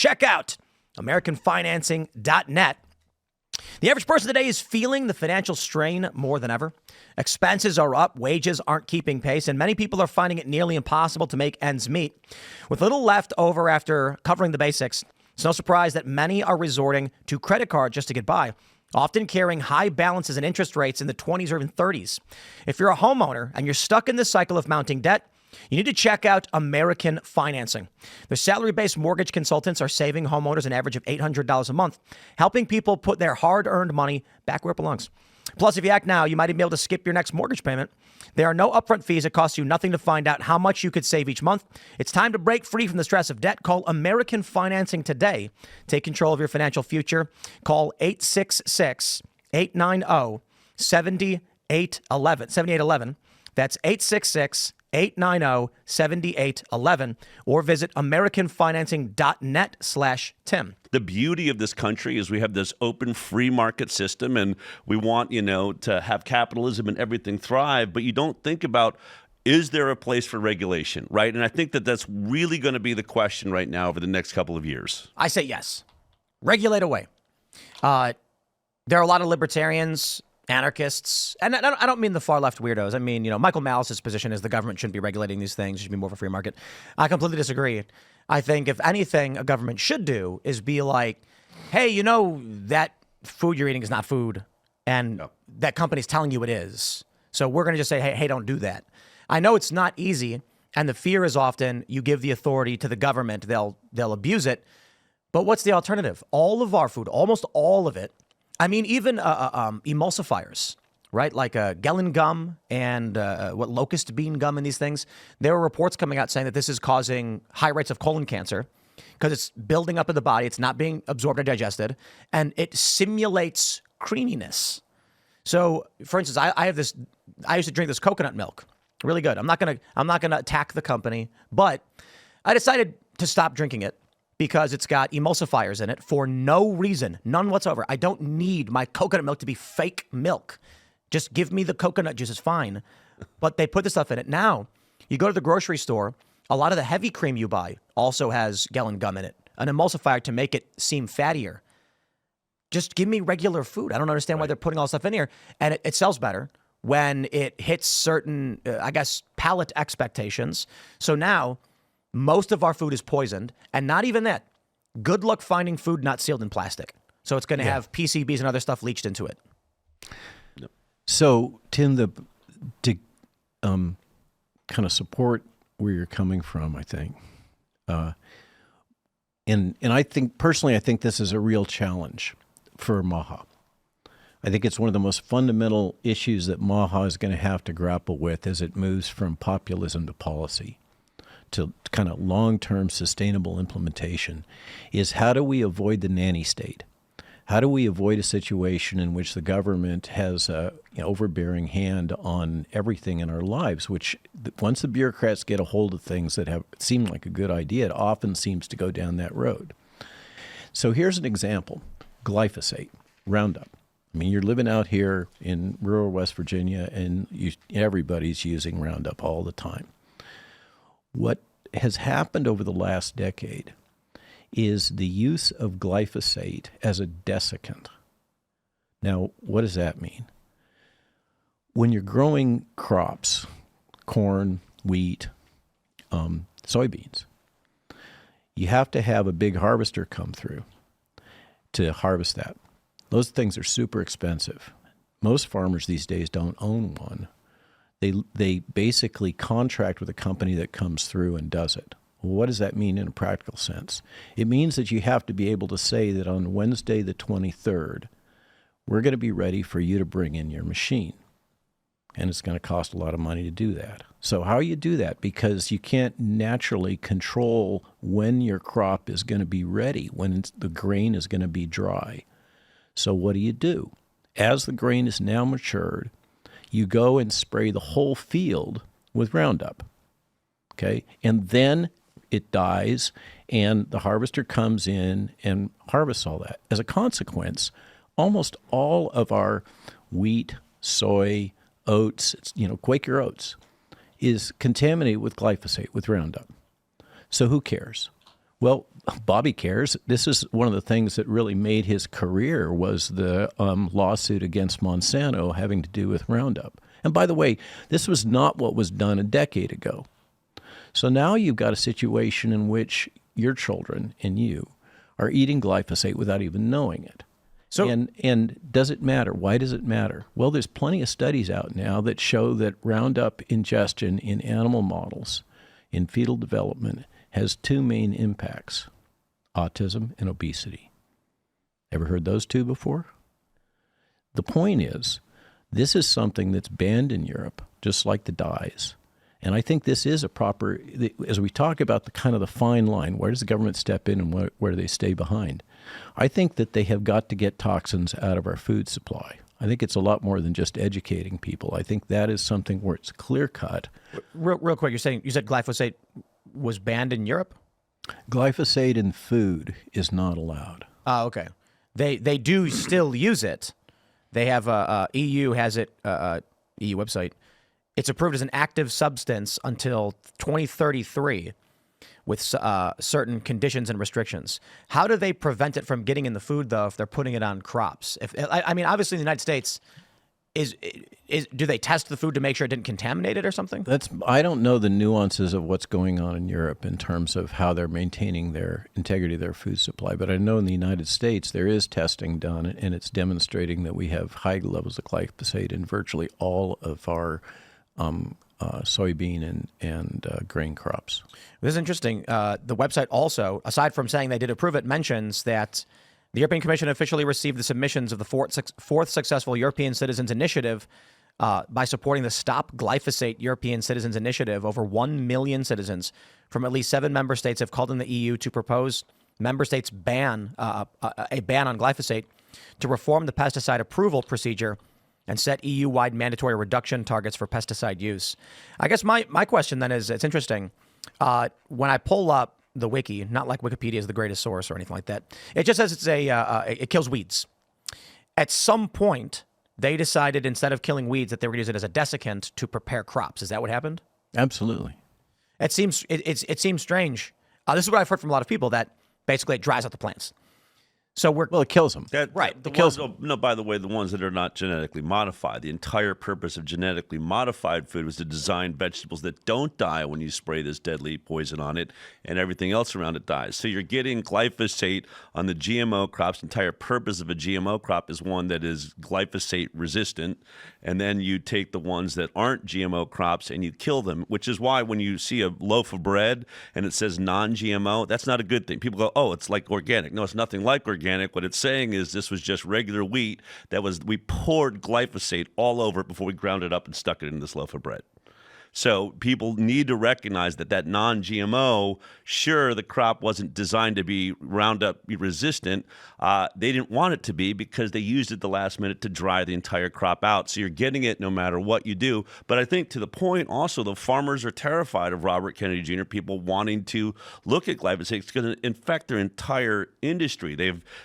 check out AmericanFinancing.net. The average person today is feeling the financial strain more than ever. Expenses are up, wages aren't keeping pace, and many people are finding it nearly impossible to make ends meet. With little left over after covering the basics, it's no surprise that many are resorting to credit cards just to get by, often carrying high balances and interest rates in the 20s or even 30s. If you're a homeowner and you're stuck in this cycle of mounting debt, you need to check out American Financing. Their salary-based mortgage consultants are saving homeowners an average of $800 a month, helping people put their hard-earned money back where it belongs. Plus, if you act now, you might even be able to skip your next mortgage payment. There are no upfront fees. It costs you nothing to find out how much you could save each month. It's time to break free from the stress of debt. Call American Financing today. Take control of your financial future. Call 866-890-7811. That's 866-890-7811, or visit AmericanFinancing.net/Tim. The beauty of this country is we have this open free market system, and we want, to have capitalism and everything thrive, but you don't think about, is there a place for regulation, right? And I think that that's really going to be the question right now over the next couple of years. I say yes. Regulate away. There are a lot of libertarians, anarchists, and I don't mean the far left weirdos. I mean, Michael Malice's position is the government shouldn't be regulating these things. It should be more of a free market. I completely disagree. I think if anything a government should do is be like, hey, that food you're eating is not food, and that company's telling you it is. So we're going to just say, hey, don't do that. I know it's not easy, and the fear is often you give the authority to the government, they'll abuse it. But what's the alternative? All of our food, almost all of it, I mean, even emulsifiers, right? Like Gelen gum and locust bean gum and these things. There are reports coming out saying that this is causing high rates of colon cancer because it's building up in the body. It's not being absorbed or digested, and it simulates creaminess. So, for instance, I used to drink this coconut milk, really good. I'm not gonna attack the company, but I decided to stop drinking it because it's got emulsifiers in it for no reason, none whatsoever. I don't need my coconut milk to be fake milk. Just give me the coconut juice, it's fine. But they put this stuff in it. Now, you go to the grocery store, a lot of the heavy cream you buy also has Gelen gum in it, an emulsifier to make it seem fattier. Just give me regular food. I don't understand why they're putting all this stuff in here. And it sells better when it hits certain, palate expectations. So now, most of our food is poisoned, and not even that. Good luck finding food not sealed in plastic. So it's going to have PCBs and other stuff leached into it. So, Tim, to kind of support where you're coming from, I think, and I think personally, I think this is a real challenge for MAHA. I think it's one of the most fundamental issues that MAHA is going to have to grapple with as it moves from populism to policy, to kind of long-term sustainable implementation, is how do we avoid the nanny state? How do we avoid a situation in which the government has an overbearing hand on everything in our lives, which once the bureaucrats get a hold of things that seem like a good idea, it often seems to go down that road. So here's an example. Glyphosate, Roundup. I mean, you're living out here in rural West Virginia, and everybody's using Roundup all the time. What has happened over the last decade is the use of glyphosate as a desiccant. Now, what does that mean? When you're growing crops, corn, wheat, soybeans, you have to have a big harvester come through to harvest that. Those things are super expensive. Most farmers these days don't own one. They basically contract with a company that comes through and does it. Well, what does that mean in a practical sense? It means that you have to be able to say that on Wednesday the 23rd, we're going to be ready for you to bring in your machine. And it's going to cost a lot of money to do that. So how do you do that? Because you can't naturally control when your crop is going to be ready, when the grain is going to be dry. So what do? As the grain is now matured, you go and spray the whole field with Roundup, okay? And then it dies, and the harvester comes in and harvests all that. As a consequence, almost all of our wheat, soy, oats, Quaker oats, is contaminated with glyphosate, with Roundup. So who cares? Well, Bobby cares. This is one of the things that really made his career was the lawsuit against Monsanto having to do with Roundup. And by the way, this was not what was done a decade ago. So now you've got a situation in which your children and you are eating glyphosate without even knowing it. So, and does it matter? Why does it matter? Well, there's plenty of studies out now that show that Roundup ingestion in animal models in fetal development has two main impacts, autism and obesity. Ever heard those two before? The point is, this is something that's banned in Europe, just like the dyes. And I think this is a proper, as we talk about the kind of the fine line, where does the government step in and where do they stay behind? I think that they have got to get toxins out of our food supply. I think it's a lot more than just educating people. I think that is something where it's clear cut. real quick, you said glyphosate was banned in Europe? Glyphosate in food is not allowed. Oh, okay. They do still use it. They have EU has it EU website. It's approved as an active substance until 2033 with certain conditions and restrictions. How do they prevent it from getting in the food, though, if they're putting it on crops? I mean, obviously in the United States, do they test the food to make sure it didn't contaminate it or something? I don't know the nuances of what's going on in Europe in terms of how they're maintaining their integrity of their food supply. But I know in the United States there is testing done, and it's demonstrating that we have high levels of glyphosate in virtually all of our soybean and grain crops. This is interesting. The website also, aside from saying they did approve it, mentions that the European Commission officially received the submissions of the fourth successful European Citizens Initiative by supporting the Stop Glyphosate European Citizens Initiative. Over 1 million citizens from at least 7 member states have called on the EU to propose member states a ban on glyphosate to reform the pesticide approval procedure and set EU-wide mandatory reduction targets for pesticide use. I guess my question then is, it's interesting. When I pull up the wiki, not like Wikipedia is the greatest source or anything like that, it just says it kills weeds. At some point, they decided instead of killing weeds that they would use it as a desiccant to prepare crops. Is that what happened? Absolutely. It seems strange. This is what I've heard from a lot of people, that basically it dries out the plants. So it kills them. Right. The ones, no, by the way, the ones that are not genetically modified. The entire purpose of genetically modified food was to design vegetables that don't die when you spray this deadly poison on it, and everything else around it dies. So you're getting glyphosate on the GMO crops. The entire purpose of a GMO crop is one that is glyphosate resistant, and then you take the ones that aren't GMO crops and you kill them, which is why when you see a loaf of bread and it says non-GMO, that's not a good thing. People go, oh, it's like organic. No, it's nothing like organic. What it's saying is this was just regular wheat we poured glyphosate all over it before we ground it up and stuck it in this loaf of bread. So people need to recognize that non-GMO, sure, the crop wasn't designed to be Roundup resistant. They didn't want it to be because they used it the last minute to dry the entire crop out. So you're getting it no matter what you do. But I think to the point also, the farmers are terrified of Robert Kennedy Jr., people wanting to look at glyphosate. It's going to infect their entire industry.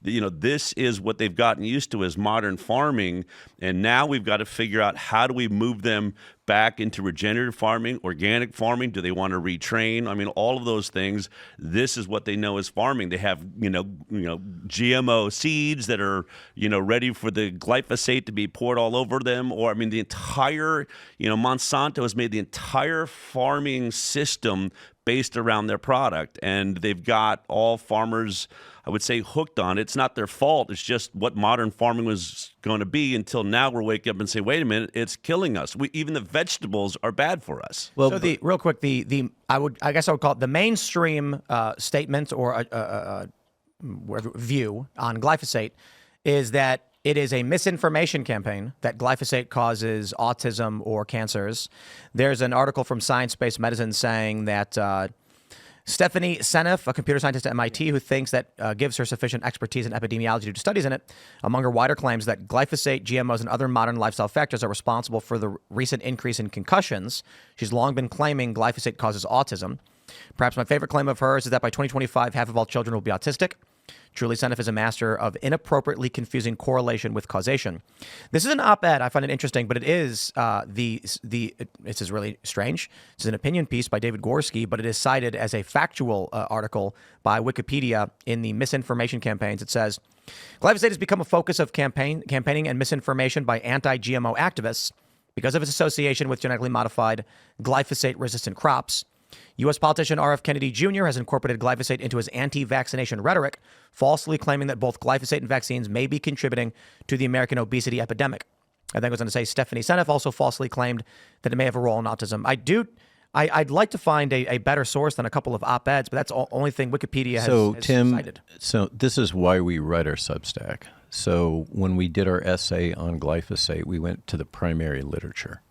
This is what they've gotten used to as modern farming. And now we've got to figure out how do we move them back into regenerative farming, organic farming? Do they want to retrain? I mean, all of those things. This is what they know as farming. They have, GMO seeds that are, ready for the glyphosate to be poured all over them. Or, I mean, the entire, Monsanto has made the entire farming system based around their product. And they've got all farmers, I would say, hooked on it. It's not their fault. It's just what modern farming was going to be until now we're waking up and say, wait a minute, it's killing us. Even the vegetables are bad for us. Well, so real quick, I guess I would call it the mainstream statement or view on glyphosate is that it is a misinformation campaign that glyphosate causes autism or cancers. There's an article from Science-Based Medicine saying that Stephanie Seneff, a computer scientist at MIT who thinks that gives her sufficient expertise in epidemiology to do studies in it, among her wider claims that glyphosate, GMOs, and other modern lifestyle factors are responsible for the recent increase in concussions. She's long been claiming glyphosate causes autism. Perhaps my favorite claim of hers is that by 2025, half of all children will be autistic. Truly, Seneff is a master of inappropriately confusing correlation with causation. This is an op-ed. I find it interesting, but it is this is really strange. This is an opinion piece by David Gorski, but it is cited as a factual article by Wikipedia in the misinformation campaigns. It says, glyphosate has become a focus of campaigning and misinformation by anti-GMO activists because of its association with genetically modified glyphosate-resistant crops. U.S. politician R.F. Kennedy Jr. has incorporated glyphosate into his anti-vaccination rhetoric, falsely claiming that both glyphosate and vaccines may be contributing to the American obesity epidemic. I think I was going to say Stephanie Seneff also falsely claimed that it may have a role in autism. I'd like to find a better source than a couple of op-eds, but that's the only thing Wikipedia has cited. So this is why we write our Substack. So when we did our essay on glyphosate, we went to the primary literature.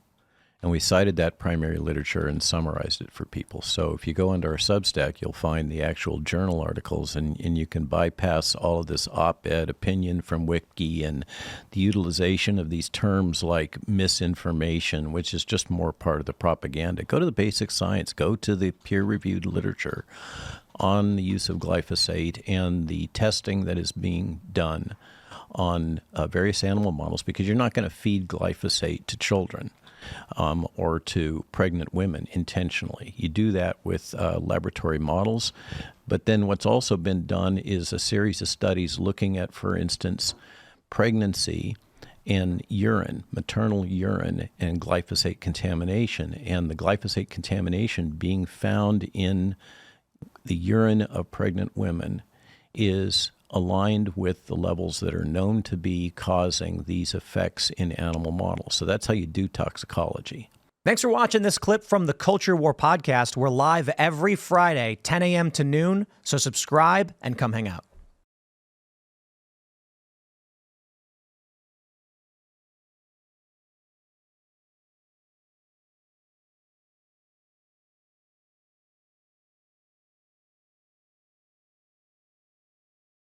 And we cited that primary literature and summarized it for people. So if you go under our Substack, you'll find the actual journal articles, and you can bypass all of this op-ed opinion from Wiki and the utilization of these terms like misinformation, which is just more part of the propaganda. Go to the basic science. Go to the peer-reviewed literature on the use of glyphosate and the testing that is being done on various animal models, because you're not going to feed glyphosate to children. Or to pregnant women intentionally. You do that with laboratory models. But then what's also been done is a series of studies looking at, for instance, pregnancy and urine, maternal urine, and glyphosate contamination. And the glyphosate contamination being found in the urine of pregnant women is aligned with the levels that are known to be causing these effects in animal models. So that's how you do toxicology. Thanks for watching this clip from the Culture War podcast. We're live every Friday, 10 a.m. to noon, so subscribe and come hang out.